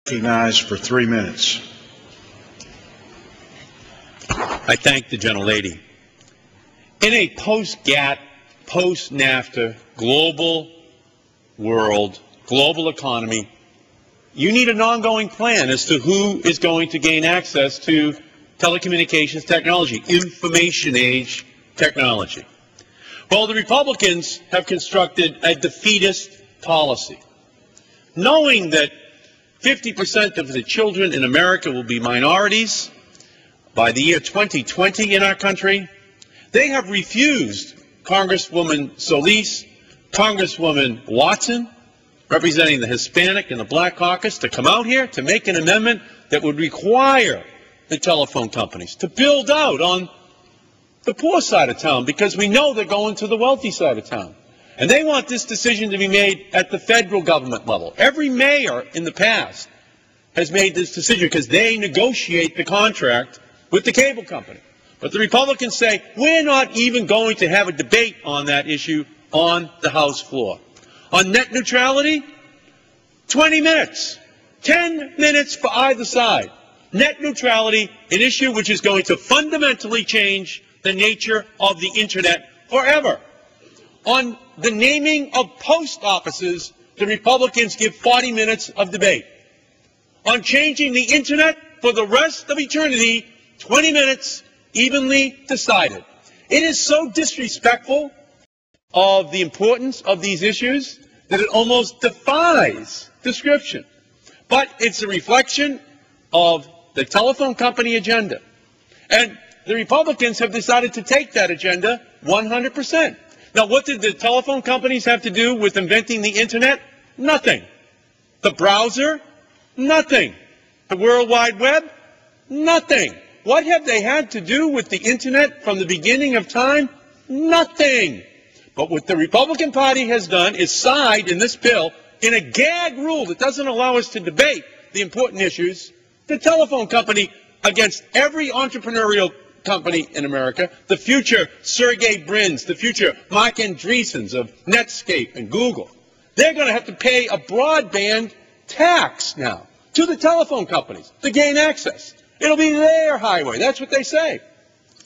Recognized for 3 minutes. I thank the gentlelady. In a post-GATT, post-NAFTA, global world, global economy, you need an ongoing plan as to who is going to gain access to telecommunications technology, information age technology. Well, the Republicans have constructed a defeatist policy, knowing that 50% of the children in America will be minorities by the year 2020 in our country. They have refused Congresswoman Solis, Congresswoman Watson, representing the Hispanic and the Black caucus, to come out here to make an amendment that would require the telephone companies to build out on the poor side of town, because we know they're going to the wealthy side of town. And they want this decision to be made at the federal government level. Every mayor in the past has made this decision because they negotiate the contract with the cable company. But the Republicans say, we're not even going to have a debate on that issue on the House floor. On net neutrality, 20 minutes, 10 minutes for either side. Net neutrality, an issue which is going to fundamentally change the nature of the Internet forever. On the naming of post offices, the Republicans give 40 minutes of debate. On changing the Internet for the rest of eternity, 20 minutes, evenly decided. It is so disrespectful of the importance of these issues that it almost defies description. But it's a reflection of the telephone company agenda. And the Republicans have decided to take that agenda 100%. Now, what did the telephone companies have to do with inventing the Internet? Nothing. The browser? Nothing. The World Wide Web? Nothing. What have they had to do with the Internet from the beginning of time? Nothing. But what the Republican Party has done is side in this bill in a gag rule that doesn't allow us to debate the important issues, the telephone company against every entrepreneurial company in America, the future Sergey Brin's, the future Mark Andreessen's of Netscape and Google. They're going to have to pay a broadband tax now to the telephone companies to gain access. It'll be their highway. That's what they say.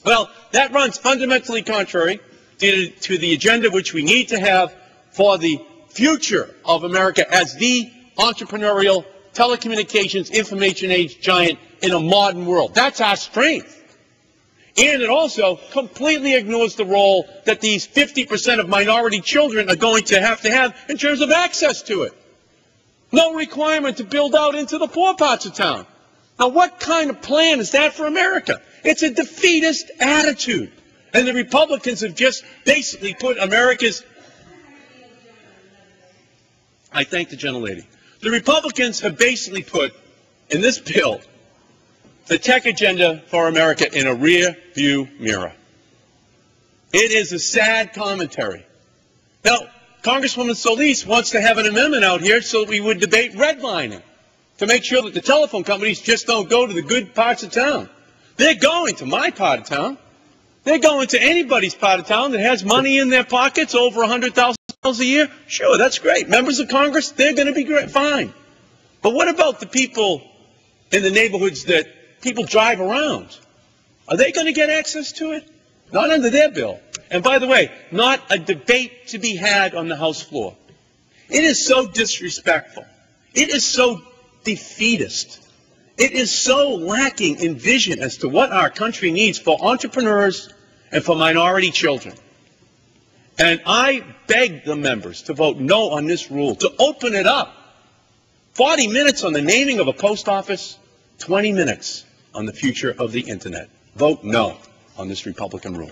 Well, that runs fundamentally contrary to the agenda which we need to have for the future of America as the entrepreneurial telecommunications information age giant in a modern world. That's our strength. And it also completely ignores the role that these 50% of minority children are going to have in terms of access to it. No requirement to build out into the poor parts of town. Now, what kind of plan is that for America? It's a defeatist attitude. And the Republicans have just basically put America's... I thank the gentlelady. The Republicans have basically put, in this bill, the tech agenda for America in a rear-view mirror. It is a sad commentary. Now, Congresswoman Solis wants to have an amendment out here so we would debate redlining to make sure that the telephone companies just don't go to the good parts of town. They're going to my part of town. They're going to anybody's part of town that has money in their pockets, over $100,000 a year. Sure, that's great. Members of Congress, they're going to be great, fine. But what about the people in the neighborhoods that people drive around? Are they going to get access to it? Not under their bill. And by the way, not a debate to be had on the House floor. It is so disrespectful. It is so defeatist. It is so lacking in vision as to what our country needs for entrepreneurs and for minority children. And I beg the members to vote no on this rule, to open it up. 40 minutes on the naming of a post office, 20 minutes on the future of the Internet. Vote no on this Republican rule.